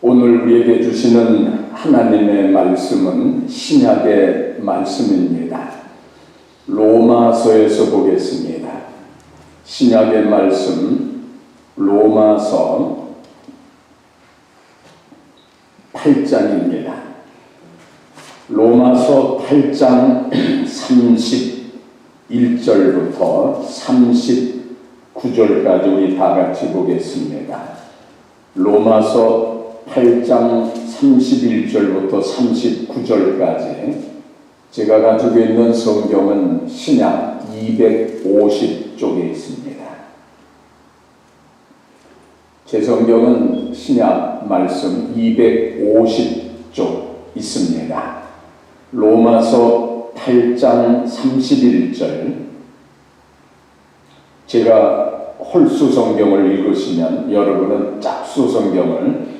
오늘 우리에게 주시는 하나님의 말씀은 신약의 말씀입니다. 로마서에서 보겠습니다. 신약의 말씀 로마서 8장입니다. 로마서 8장 31절부터 39절까지 우리 다 같이 보겠습니다. 로마서 8장 31절부터 39절까지 제가 가지고 있는 성경은 신약 250쪽에 있습니다. 제 성경은 신약 말씀 250쪽 있습니다. 로마서 8장 31절, 제가 홀수 성경을 읽으시면 여러분은 짝수 성경을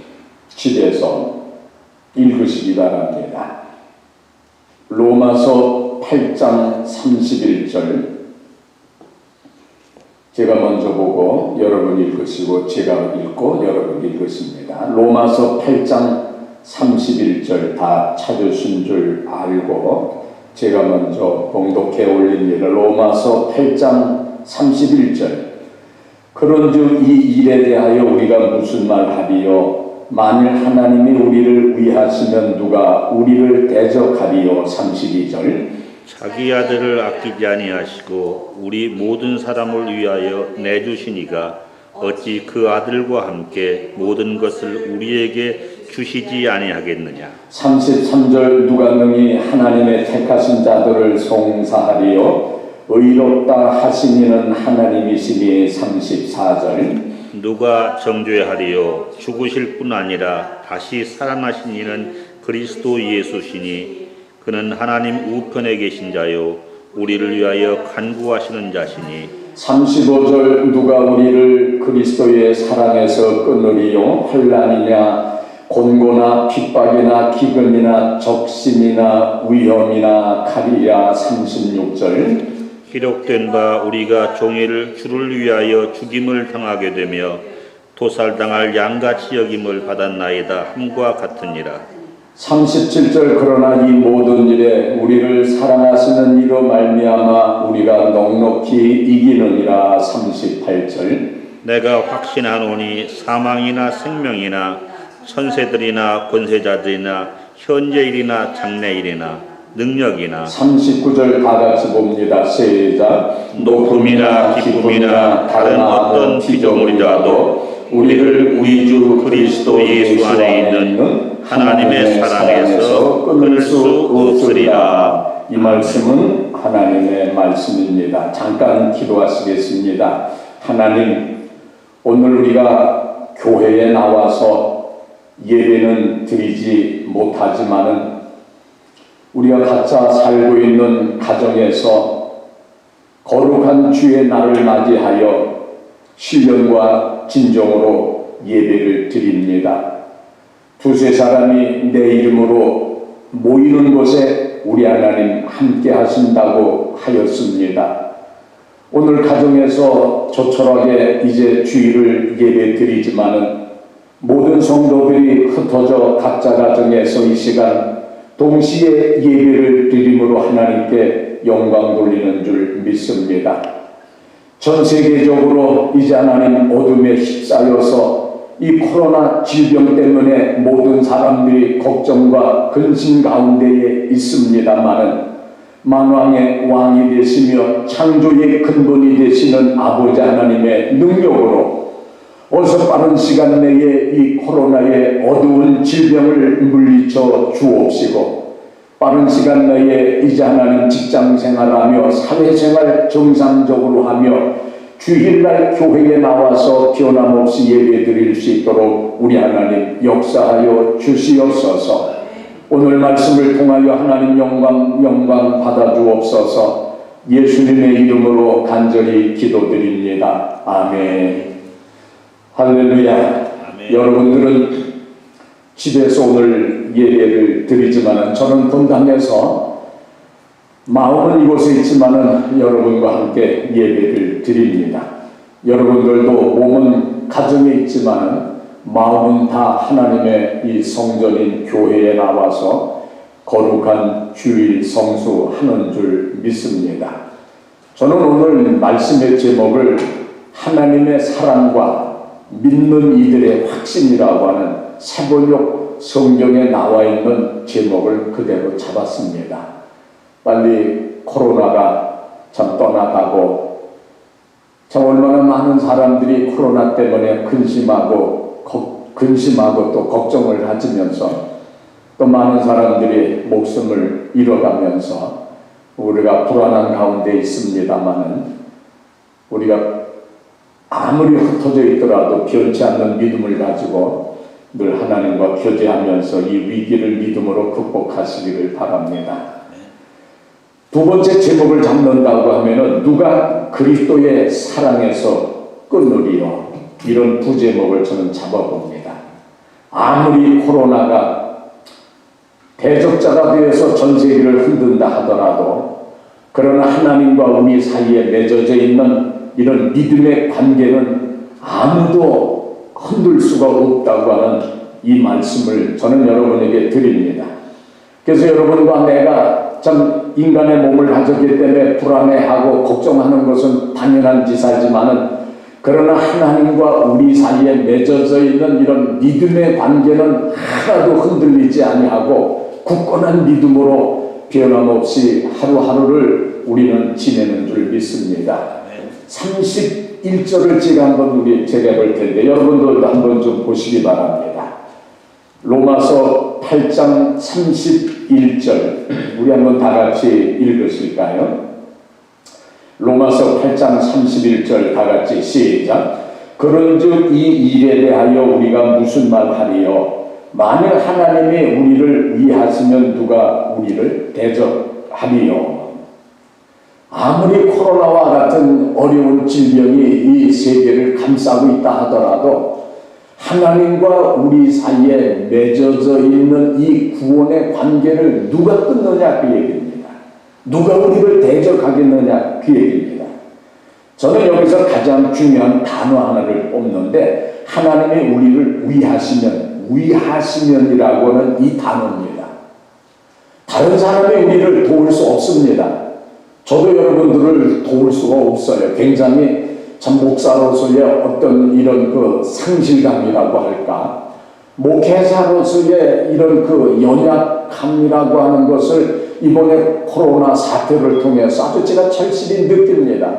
집에서 읽으시기 바랍니다. 로마서 8장 31절, 제가 먼저 보고 여러분 읽으시고 제가 읽고 여러분 읽으십니다. 로마서 8장 31절 다 찾으신 줄 알고 제가 먼저 봉독해 올립니다. 로마서 8장 31절. 그런즉 이 일에 대하여 우리가 무슨 말하리요? 만일 하나님이 우리를 위하시면 누가 우리를 대적하리요? 32절. 자기 아들을 아끼지 아니하시고 우리 모든 사람을 위하여 내주시니가 어찌 그 아들과 함께 모든 것을 우리에게 주시지 아니하겠느냐. 33절. 누가 능히 하나님의 택하신 자들을 송사하리요? 의롭다 하시니는 하나님이시니. 34절. 누가 정죄하리요? 죽으실 뿐 아니라 다시 살아나신 이는 그리스도 예수시니 그는 하나님 우편에 계신 자요 우리를 위하여 간구하시는 자시니. 35절. 누가 우리를 그리스도의 사랑에서 끊으리요? 환난이냐 곤고나 핍박이나 기근이나 적심이나 위험이나 칼이야. 36절. 기록된 바 우리가 종일 주를 위하여 죽임을 당하게 되며 도살당할 양같이 여김을 받았나이다 함과 같으니라. 37절. 그러나 이 모든 일에 우리를 사랑하시는 이로 말미암아 우리가 넉넉히 이기느니라. 38절. 내가 확신하노니 사망이나 생명이나 천세들이나 권세자들이나 현재일이나 장래일이나 능력이나. 39절 다 같이 봅니다. 시작. 높음이나 기쁨이나 다른 어떤 피조물이라도 우리를 우리 주 그리스도 예수 안에 있는 하나님의 사랑에서 끊을 수 없으리라. 이 말씀은 하나님의 말씀입니다. 잠깐 기도하시겠습니다. 하나님, 오늘 우리가 교회에 나와서 예배는 드리지 못하지만은 우리가 각자 살고 있는 가정에서 거룩한 주의 날을 맞이하여 신령과 진정으로 예배를 드립니다. 두세 사람이 내 이름으로 모이는 곳에 우리 하나님 함께 하신다고 하였습니다. 오늘 가정에서 조촐하게 이제 주일을 예배 드리지만은 모든 성도들이 흩어져 각자 가정에서 이 시간 동시에 예배를 드림으로 하나님께 영광 돌리는 줄 믿습니다. 전 세계적으로 이제 하나님 어둠에 휩싸여서 이 코로나 질병 때문에 모든 사람들이 걱정과 근심 가운데에 있습니다마는 만왕의 왕이 되시며 창조의 근본이 되시는 아버지 하나님의 능력으로 어서 빠른 시간 내에 이 코로나의 어두운 질병을 물리쳐 주옵시고 빠른 시간 내에 이제 하나님 직장생활하며 사회생활 정상적으로 하며 주일날 교회에 나와서 변함없이 예배드릴 수 있도록 우리 하나님 역사하여 주시옵소서. 오늘 말씀을 통하여 하나님 영광 받아 주옵소서. 예수님의 이름으로 간절히 기도드립니다. 아멘. 할렐루야. 아멘. 여러분들은 집에서 오늘 예배를 드리지만은 저는 본당에서 마음은 이곳에 있지만은 여러분과 함께 예배를 드립니다. 여러분들도 몸은 가정에 있지만은 마음은 다 하나님의 이 성전인 교회에 나와서 거룩한 주일 성수하는 줄 믿습니다. 저는 오늘 말씀의 제목을 하나님의 사랑과 믿는 이들의 확신이라고 하는 세번역 성경에 나와 있는 제목을 그대로 잡았습니다. 빨리 코로나가 참 떠나가고 참 얼마나 많은 사람들이 코로나 때문에 근심하고 또 걱정을 가지면서 또 많은 사람들이 목숨을 잃어가면서 우리가 불안한 가운데 있습니다마는 우리가 아무리 흩어져 있더라도 변치 않는 믿음을 가지고 늘 하나님과 교제하면서 이 위기를 믿음으로 극복하시기를 바랍니다. 두 번째 제목을 잡는다고 하면은 누가 그리스도의 사랑에서 끊으리요, 이런 부제목을 저는 잡아봅니다. 아무리 코로나가 대적자가 되어서 전 세계를 흔든다 하더라도 그러나 하나님과 우리 사이에 맺어져 있는 이런 믿음의 관계는 아무도 흔들 수가 없다고 하는 이 말씀을 저는 여러분에게 드립니다. 그래서 여러분과 내가 참 인간의 몸을 가졌기 때문에 불안해하고 걱정하는 것은 당연한 지사지만은 그러나 하나님과 우리 사이에 맺어져 있는 이런 믿음의 관계는 하나도 흔들리지 아니하고 굳건한 믿음으로 변함없이 하루하루를 우리는 지내는 줄 믿습니다. 31절을 제가 한번 우리 제가 볼 텐데 여러분들도 한번 좀 보시기 바랍니다. 로마서 8장 31절 우리 한번 다 같이 읽으실까요? 로마서 8장 31절 다 같이 시작. 그런즉 이 일에 대하여 우리가 무슨 말하리요? 만일 하나님이 우리를 위하시면 누가 우리를 대적하리요? 아무리 코로나와 같은 어려운 질병이 이 세계를 감싸고 있다 하더라도 하나님과 우리 사이에 맺어져 있는 이 구원의 관계를 누가 끊느냐 그 얘기입니다. 누가 우리를 대적하겠느냐 그 얘기입니다. 저는 여기서 가장 중요한 단어 하나를 뽑는데 하나님이 우리를 위하시면이라고 하는 이 단어입니다. 다른 사람이 우리를 도울 수 없습니다. 저도 여러분들을 도울 수가 없어요. 굉장히 참 목사로서의 어떤 이런 그 상실감이라고 할까, 목회자로서의 이런 그 연약함이라고 하는 것을 이번에 코로나 사태를 통해서 아주 제가 절실히 느낍니다.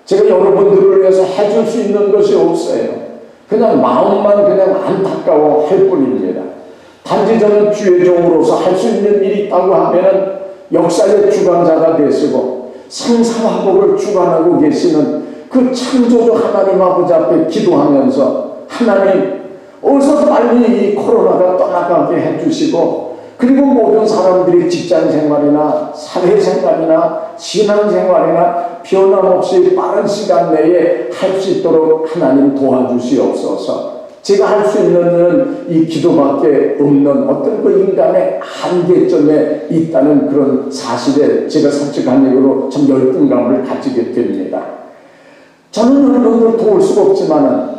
제가 여러분들을 위해서 해줄 수 있는 것이 없어요. 그냥 마음만 그냥 안타까워 할 뿐입니다. 단지 저는 주의 종으로서 할 수 있는 일이 있다고 하면은 역사의 주관자가 되시고 생사화복을 주관하고 계시는 그 창조주 하나님 아버지 앞에 기도하면서 하나님 어서 빨리 이 코로나가 떠나가게 해주시고 그리고 모든 사람들이 직장생활이나 사회생활이나 신앙생활이나 변함없이 빠른 시간 내에 할 수 있도록 하나님 도와주시옵소서. 제가 할 수 있는 이 기도밖에 없는 어떤 그 인간의 한계점에 있다는 그런 사실에 제가 솔직한 얘기로 참 열등감을 가지게 됩니다. 저는 여러분들 도울 수가 없지만은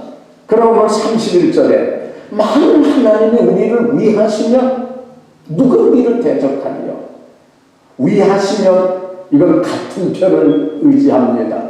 그러면 31절에 만일 하나님이 우리를 위하시면 누가 우리를 대적하리요? 위하시면 이건 같은 편을 의지합니다.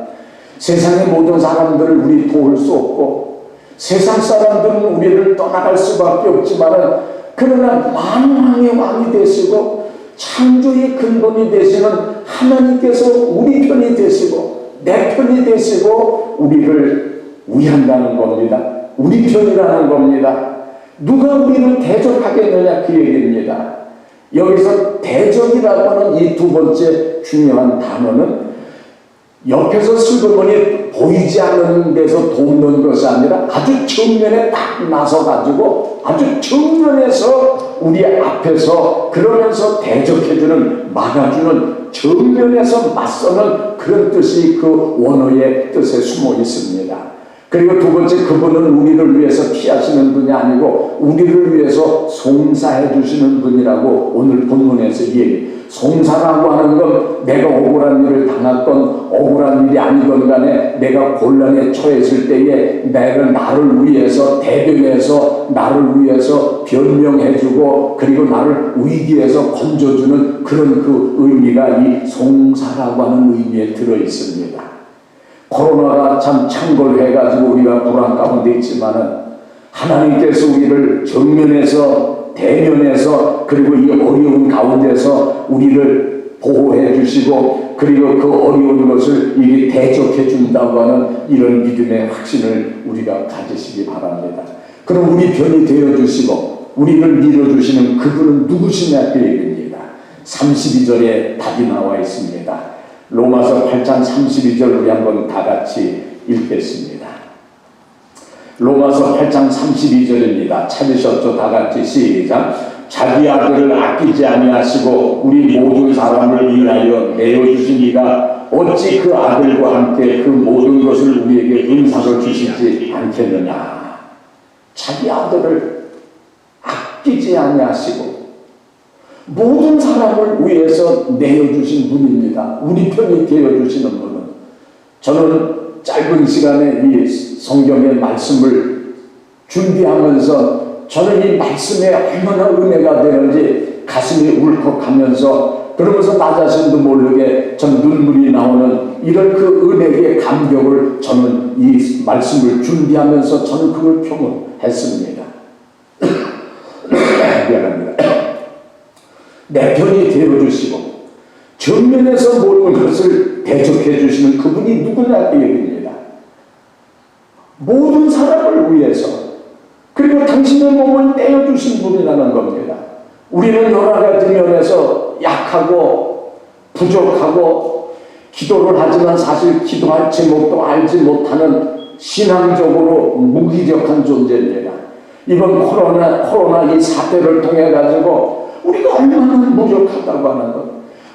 세상의 모든 사람들을 우리 도울 수 없고 세상 사람들은 우리를 떠나갈 수밖에 없지만 그러나 만왕의 왕이 되시고 창조의 근본이 되시는 하나님께서 우리 편이 되시고 내 편이 되시고 우리를 위한다는 겁니다. 우리 편이라는 겁니다. 누가 우리를 대적하겠느냐 그 얘기입니다. 여기서 대적이라고 하는 이 두 번째 중요한 단어는 옆에서 슬그머니 보이지 않는 데서 돕는 것이 아니라 아주 정면에 딱 나서가지고 아주 정면에서 우리 앞에서 그러면서 대적해주는 막아주는 정면에서 맞서는 그런 뜻이 그 원어의 뜻에 숨어 있습니다. 그리고 두 번째, 그분은 우리를 위해서 피하시는 분이 아니고 우리를 위해서 송사해 주시는 분이라고 오늘 본문에서 얘기. 송사라고 하는 건 내가 억울한 일을 당했건 억울한 일이 아니건 간에 내가 곤란에 처했을 때에 내가 나를 위해서 대변해서 나를 위해서 변명해주고 그리고 나를 위기에서 건져주는 그런 그 의미가 이 송사라고 하는 의미에 들어있습니다. 코로나가 참 창궐해가지고 우리가 불안 가운데 있지만은 하나님께서 우리를 정면에서 대면에서 그리고 이 어려운 가운데서 우리를 보호해 주시고 그리고 그 어려운 것을 이게 대적해 준다고 하는 이런 믿음의 확신을 우리가 가지시기 바랍니다. 그럼 우리 편이 되어 주시고 우리를 밀어 주시는 그분은 누구시냐 그 얘기입니다. 32절에 답이 나와 있습니다. 로마서 8장 32절 우리 한번 다 같이 읽겠습니다. 로마서 8장 32절입니다. 찾으셨죠? 다 같이 시작. 자기 아들을 아끼지 아니하시고 우리 모든 사람을 위하여 내어주신 이가 어찌 그 아들과 함께 그 모든 것을 우리에게 은사로 주시지 않겠느냐. 자기 아들을 아끼지 아니하시고 모든 사람을 위해서 내어주신 분입니다. 우리 편이 되어주시는 분은. 저는 짧은 시간에 이 성경의 말씀을 준비하면서 저는 이 말씀에 얼마나 은혜가 되는지 가슴이 울컥하면서 그러면서 나 자신도 모르게 전 눈물이 나오는 이런 그 은혜의 감격을 저는 이 말씀을 준비하면서 저는 그걸 경험했습니다. 미안합니다. 내 편이 되어주시고 정면에서 모든 것을 대적해 주시는 그분이 누구냐 그 얘기입니다. 모든 사람을 위해서 그리고 당신의 몸을 떼어주신 분이라는 겁니다. 우리는 여러 가지 면에서 약하고 부족하고 기도를 하지만 사실 기도할 제목도 알지 못하는 신앙적으로 무기력한 존재입니다. 이번 코로나 이 사태를 통해 가지고 우리가 얼마나 무력하다고 하는 것,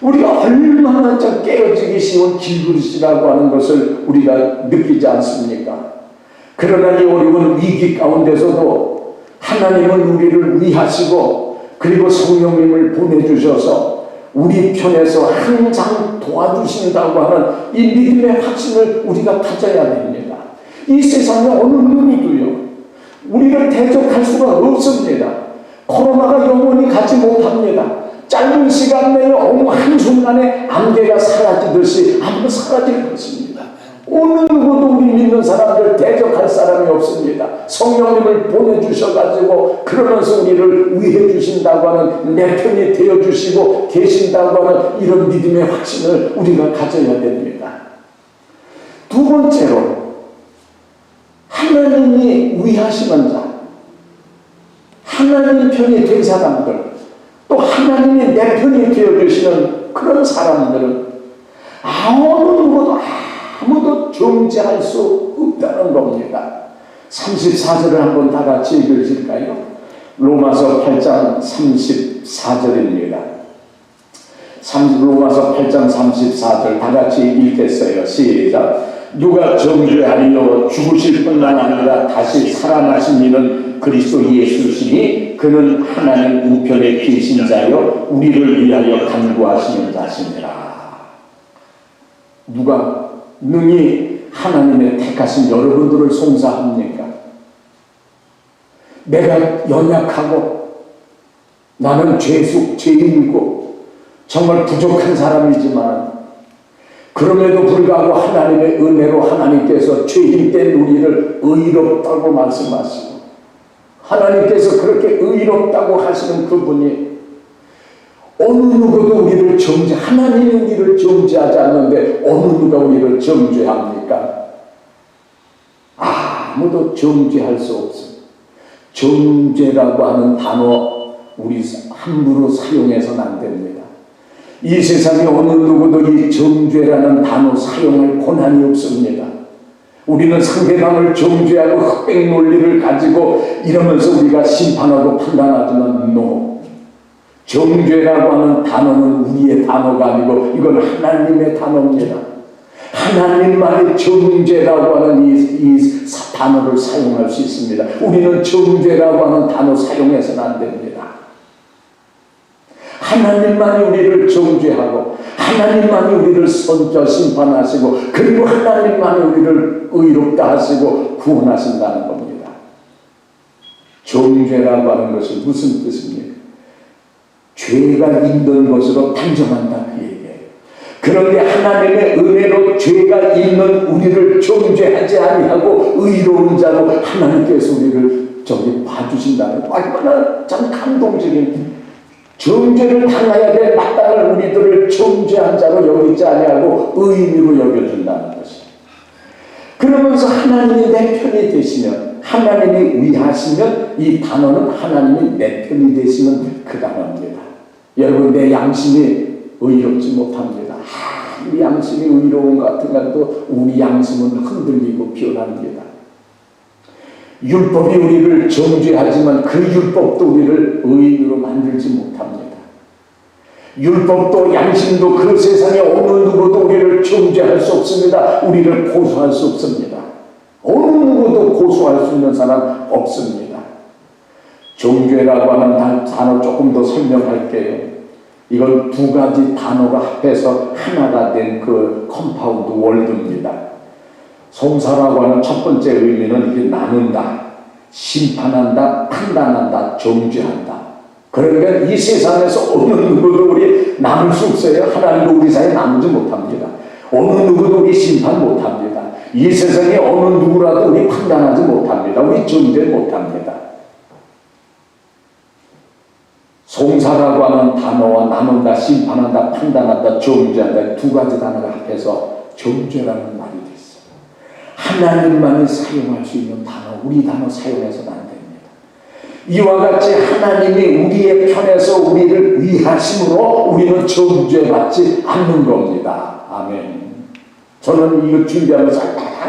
우리가 얼마나 깨어지기 쉬운 길그릇이라고 하는 것을 우리가 느끼지 않습니까? 그러나 이 어려운 위기 가운데서도 하나님은 우리를 위하시고 그리고 성령님을 보내주셔서 우리 편에서 항상 도와주신다고 하는 이 믿음의 확신을 우리가 가져야 됩니다. 이 세상에 어느 누구도요 우리를 대적할 수가 없습니다. 코로나가 영원히 가지 못합니다. 짧은 시간 내에 어느 한순간에 안개가 사라지듯이 아무도 사라질 것입니다. 어느 누구도 우리 믿는 사람들 대적할 사람이 없습니다. 성령님을 보내주셔가지고 그러면서 우리를 위해 주신다고 하는 내 편이 되어주시고 계신다고 하는 이런 믿음의 확신을 우리가 가져야 됩니다. 두 번째로 하나님이 위하시는 자, 하나님 편이 된 사람들, 또 하나님이 내 편이 되어주시는 그런 사람들은 아무도 정죄할 수 없다는 겁니다. 34절을 한번 다 같이 읽으실까요? 로마서 8장 34절입니다. 로마서 8장 34절 다 같이 읽겠어요. 시작. 누가 정죄하리요 죽으실 뿐만 아니라 다시 살아나신 이는 그리스도 예수시니 그는 하나님 우편에 계신 자요 우리를 위하여 간구하시는 자시니라. 누가 능히 하나님의 택하신 여러분들을 송사합니까? 내가 연약하고 나는 죄인이고 정말 부족한 사람이지만 그럼에도 불구하고 하나님의 은혜로 하나님께서 죄인된 우리를 의롭다고 말씀하시고 하나님께서 그렇게 의롭다고 하시는 그분이 어느 누구도 우리를 하나님이 우리를 정죄하지 않는데 어느 누가 우리를 정죄합니까? 아무도 정죄할 수 없습니다. 정죄라고 하는 단어 우리 함부로 사용해서는 안 됩니다. 이 세상에 어느 누구도 이 정죄라는 단어 사용할 권한이 없습니다. 우리는 상대방을 정죄하고 흑백 논리를 가지고 이러면서 우리가 심판하고 판단하지만 정죄라고 하는 단어는 우리의 단어가 아니고 이건 하나님의 단어입니다. 하나님만이 정죄라고 하는 이 단어를 사용할 수 있습니다. 우리는 정죄라고 하는 단어 사용해서는 안 됩니다. 하나님만이 우리를 정죄하고 하나님만이 우리를 선저 심판하시고 그리고 하나님만이 우리를 의롭다 하시고 구원하신다는 겁니다. 정죄라고 하는 것이 무슨 뜻입니까? 죄가 있는 것으로 단정한다 그 얘기예요. 그런데 하나님의 은혜로 죄가 있는 우리를 정죄하지 아니하고 의로운 자로 하나님께서 우리를 봐주신다는 얼마나 참 감동적인, 정죄를 당해야 될 마땅한 우리들을 정죄한 자로 여기지 아니하고 의인으로 여겨준다는 것이에요. 그러면서 하나님이 내 편이 되시면, 하나님이 위하시면, 이 단어는 하나님이 내 편이 되시면 그 단어입니다. 여러분, 내 양심이 의롭지 못합니다. 우리 양심이 의로운 것 같은가도 우리 양심은 흔들리고 변합니다. 율법이 우리를 정죄하지만 그 율법도 우리를 의인으로 만들지 못합니다. 율법도 양심도 그 세상에 어느 누구도 우리를 정죄할 수 없습니다. 우리를 고소할 수 없습니다. 어느 누구도 고소할 수 있는 사람 없습니다. 정죄라고 하는 단어 조금 더 설명할게요. 이건 두 가지 단어가 합해서 하나가 된 그 컴파운드 월드입니다. 송사라고 하는 첫 번째 의미는 이게 나눈다, 심판한다, 판단한다, 정죄한다. 그러니까 이 세상에서 어느 누구도 우리 남을 수 없어요. 하나님도 우리 사이에 남지 못합니다. 어느 누구도 우리 심판 못합니다. 이 세상에 어느 누구라도 우리 판단하지 못합니다. 우리 정죄 못합니다. 송사라고 하는 단어와 나눈다, 심판한다, 판단한다, 정죄한다 두 가지 단어가 합해서 정죄라는 말이 됐어요. 하나님만이 사용할 수 있는 단어, 우리 단어 사용해서는 안 됩니다. 이와 같이 하나님이 우리의 편에서 우리를 위하심으로 우리는 정죄받지 않는 겁니다. 아멘. 저는 이거 준비하면서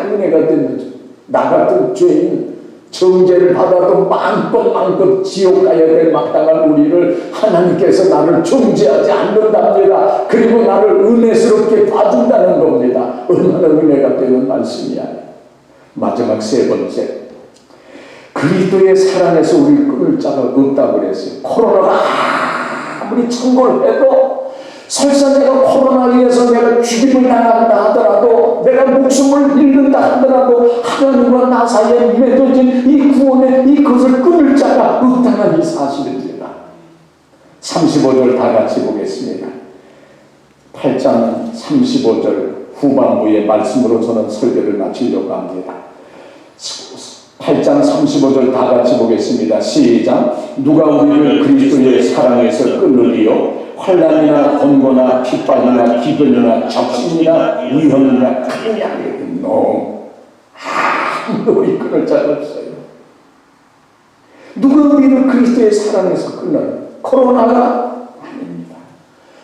은혜가 된 거죠. 나 같은 죄인 정죄를 받아도 마음껏 지옥 가야 될 마땅한 우리를 하나님께서 나를 정죄하지 않는답니다. 그리고 나를 은혜스럽게 봐준다는 겁니다. 얼마나 은혜가 되는 말씀이야. 마지막 세 번째, 그리스도의 사랑에서 우리를 끊을 자가 없다고 그랬어요. 코로나가 아무리 청구해도 설사 내가 코로나에 의해서 내가 죽임을 당한다 하더라도, 내가 목숨을 잃는다 하더라도 하나님과 나 사이에 맺어진 이 구원의 이것을 끊을 자가 없다는 이 사실입니다. 35절 다 같이 보겠습니다. 8장 35절 후반부의 말씀으로 저는 설교를 마치려고 합니다. 8장 35절 다 같이 보겠습니다. 시작. 누가 우리를 그리스도의 사랑에서 끊으리요? 환난이나 곤고나 핍박이나 기근이나 적신이나 위험이나 큰 양이겠노. 아무도 우리 끊을 자가 없어요. 누가 우리를 그리스도의 사랑에서 끊어요? 코로나가 아닙니다.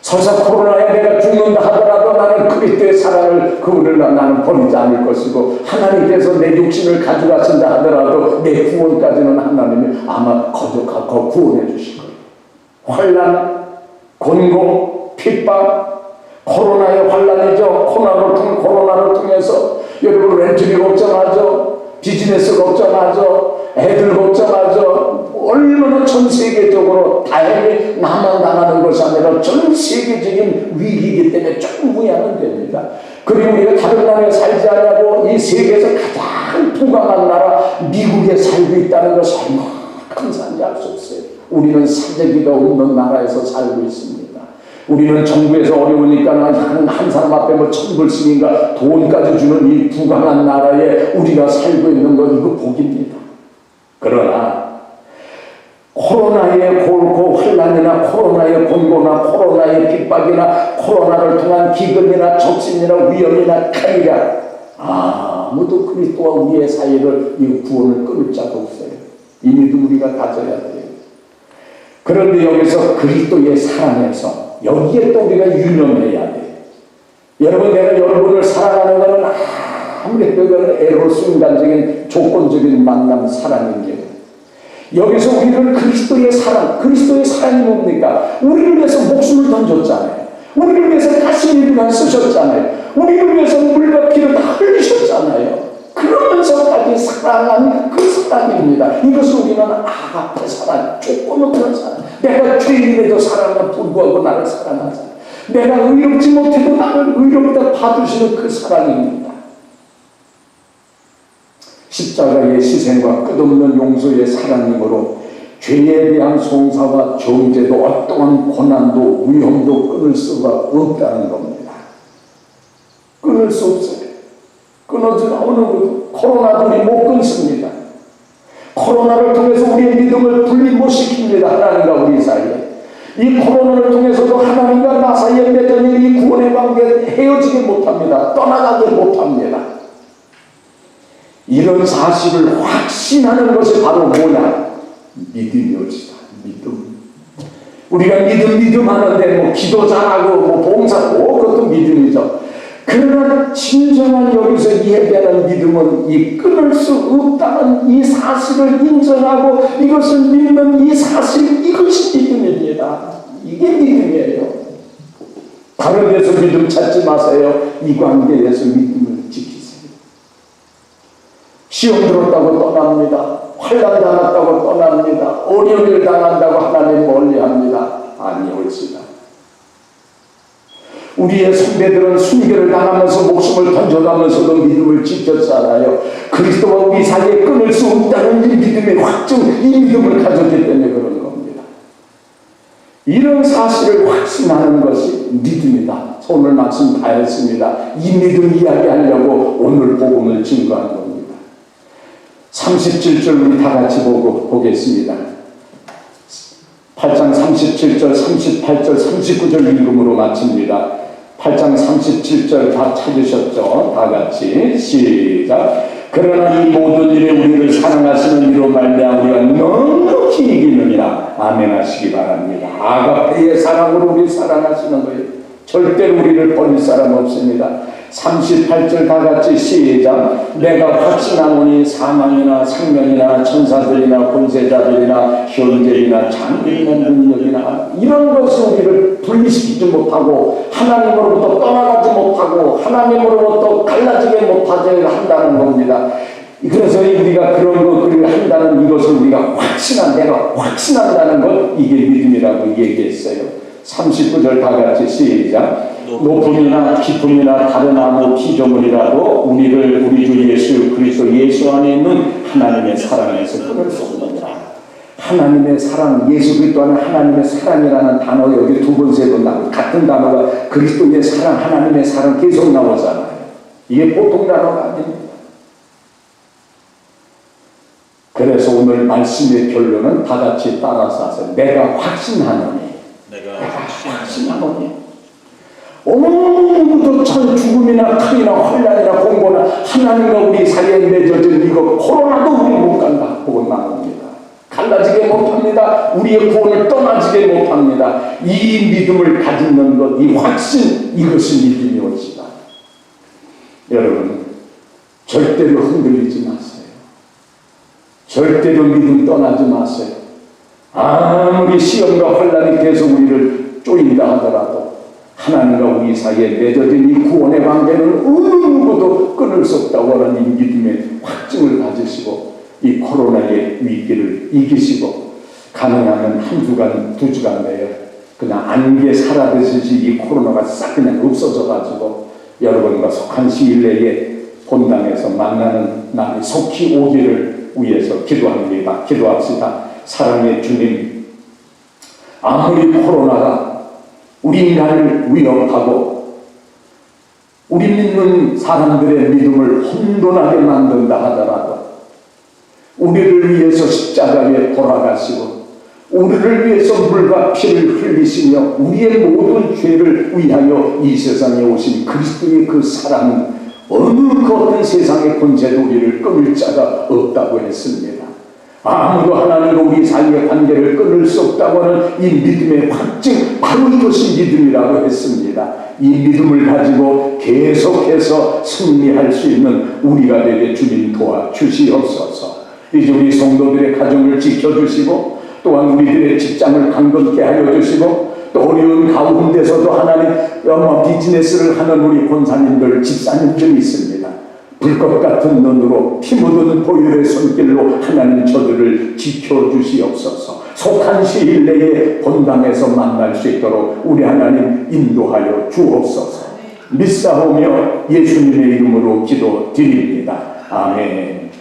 설사 코로나에 내가 죽는다 하더라도 나는 그리스도의 사랑을 나는 버리지 않을 것이고, 하나님께서 내 육신을 가져가신다 하더라도 내 구원까지는 하나님이 아마 거듭하고 구원해 주실 거예요. 환난, 곤고, 핍박, 코로나의 환란이죠. 코로나를 통해서 여러분 렌트비 걱정하죠. 비즈니스 걱정하죠. 애들 걱정하죠. 얼마나 전 세계적으로 다행히 나만 당하는 것이 아니라 전 세계적인 위기이기 때문에 조금 무양은 됩니다. 그리고 우리가 다른 나라에 살지 않냐고 이 세계에서 가장 부강한 나라 미국에 살고 있다는 것을 얼마나 감사한지 알 수 없어요. 우리는 사재기가 없는 나라에서 살고 있습니다. 우리는 정부에서 어려우니까 한 사람 앞에 뭐 1,000불씩인가 돈까지 주는 이 부강한 나라에 우리가 살고 있는 건 이거 복입니다. 그러나 코로나의 골고 환난이나 코로나의 곤고나 코로나의 핍박이나 코로나를 통한 기근이나 적신이나 위험이나 칼이라 아무도 그리스도와 우리의 사이를 이 구원을 끊을 자가 없어요. 이미도 우리가 가져야 돼요. 그런데 여기서 그리스도의 사랑에서 여기에 또 우리가 유념해야 돼요. 여러분, 내가 여러분을 사랑하는 것은 아무리 그거는 에로 순간적인 조건적인 만남 사랑인 게, 여기서 우리를 그리스도의 사랑이 뭡니까? 우리를 위해서 목숨을 던졌잖아요. 우리를 위해서 가슴이를 쓰셨잖아요. 우리를 위해서 물과 피를 다 흘리셨잖아요. 그러면서까지 사랑한 그 사랑입니다. 이것을 우리는 아가페 사랑, 조건 없는 사랑. 내가 죄인에도 사랑에 불구하고 나를 사랑하잖아. 내가 의롭지 못해도 나를 의롭다 봐주시는 그 사랑입니다. 십자가의 희생과 끝없는 용서의 사랑이므로 죄에 대한 송사와 정죄도 어떠한 고난도 위험도 끊을 수가 없다는 겁니다. 끊을 수 없어요. 끊어지는 어느 코로나도 우리 못 끊습니다. 코로나를 통해서 우리의 믿음을 분리 못 시킵니다. 하나님과 우리 사이에. 이 코로나를 통해서도 하나님과 나 사이에 맺어진 이 구원의 관계 헤어지게 못합니다. 떠나가게 못합니다. 이런 사실을 확신하는 것이 바로 뭐냐? 믿음이었다. 믿음. 우리가 믿음 하는데 뭐 기도 잘하고 뭐 봉사 그것도 믿음이죠. 그러나 진정한 여기서 이야기하는 믿음은 이 끊을 수 없다는 이 사실을 인정하고 이것을 믿는 이 사실, 이것이 믿음입니다. 이게 믿음이에요. 다른 데서 믿음 찾지 마세요. 이 관계에서 믿음을 지키세요. 시험 들었다고 떠납니다. 환난 당했다고 떠납니다. 어려움을 당한다고 하나님 멀리합니다. 아니올지다. 우리의 선배들은 순교를 당하면서 목숨을 던져가면서도 믿음을 지켰잖아요. 그리스도와 우리 사이에 끊을 수 없다는 이 믿음의 확증, 이 믿음을 가졌기 때문에 그런 겁니다. 이런 사실을 확신하는 것이 믿음이다. 오늘 말씀 다 했습니다. 이 믿음 이야기하려고 오늘 복음을 증거한 겁니다. 37절 우리 다 같이 보겠습니다. 8장 37절, 38절, 39절 읽음으로 마칩니다. 8장 37절 다 찾으셨죠? 다 같이 시작. 그러나 이 모든 일에 우리를 사랑하시는 이로 말미암아 우리가 넉넉히 이기느니라. 아멘 하시기 바랍니다. 아가페의 사랑으로 우리 사랑하시는 거예요. 절대로 우리를 버릴 사람 없습니다. 38절 다 같이 시작. 내가 확신하노니 사망이나 생명이나 천사들이나 권세자들이나 현재이나 장래이나 능력이나 이런 것을 우리를 분리시키지 못하고 하나님으로부터 떠나가지 못하고 하나님으로부터 갈라지게 못하게 한다는 겁니다. 그래서 우리가 그를 한다는 이것을 우리가 내가 확신한다는 것, 이게 믿음이라고 얘기했어요. 39절 다 같이 시작. 높음이나 깊음이나 다른 아무 피조물이라도 우리를 우리 주 예수 그리스도 예수 안에 있는 하나님의 사랑에서 끊을 수 없느니라. 하나님의 사랑, 예수 그리스도 안에 하나님의 사랑이라는 단어 여기 두 번 세 번 나오고 같은 단어가 그리스도의 사랑, 하나님의 사랑 계속 나오잖아요. 이게 보통 단어가 아닙니다. 그래서 오늘 말씀의 결론은 다 같이 따라서 하세요. 내가 확신하노니. 내가 확신하노니. 오늘도 전 죽음이나 칼이나 환난이나 공고나 하나님과 우리 사이에 맺어진 이거 코로나도 우리 못 간다. 그건 나옵니다. 갈라지게 못합니다. 우리의 구원을 떠나지게 못합니다. 이 믿음을 가지는 것, 이 확신, 이것이 믿음이 옳시다. 여러분, 절대로 흔들리지 마세요. 절대로 믿음 떠나지 마세요. 아무리 시험과 환난이 계속 우리를 쪼인다 하더라도 하나님과 우리 사이에 맺어진 이 구원의 관계는 어느 누구도 끊을 수 없다고 하는 이 믿음의 확증을 가지시고 이 코로나의 위기를 이기시고 가능하면 한 주간, 두 주간 내에 그냥 안개 사라지듯이 이 코로나가 싹 그냥 없어져가지고 여러분과 속한 시일 내에 본당에서 만나는 날이 속히 오기를 위해서 기도합니다. 기도합시다. 사랑의 주님, 아무리 코로나가 우리 인간을 위협하고 우리 믿는 사람들의 믿음을 혼돈하게 만든다 하더라도 우리를 위해서 십자가에 돌아가시고 우리를 위해서 물과 피를 흘리시며 우리의 모든 죄를 위하여 이 세상에 오신 그리스도의 그 사랑은 어느 그 어떤 세상의 권세도 우리를 끊을 자가 없다고 했습니다. 아무도 하나님과 우리 사이의 관계를 끊을 수 없다고 하는 이 믿음의 확증, 바로 이것이 믿음이라고 했습니다. 이 믿음을 가지고 계속해서 승리할 수 있는 우리가 되게 주님 도와주시옵소서. 이제 우리 성도들의 가정을 지켜주시고 또한 우리들의 직장을 강건케 하여 주시고 또 어려운 가운데서도 하나님 비즈니스를 하는 우리 권사님들, 집사님들이 있습니다. 불꽃 같은 눈으로 피 묻은 보혈의 손길로 하나님 저들을 지켜주시옵소서. 속한 시일 내에 본당에서 만날 수 있도록 우리 하나님 인도하여 주옵소서. 믿사오며 예수님의 이름으로 기도드립니다. 아멘.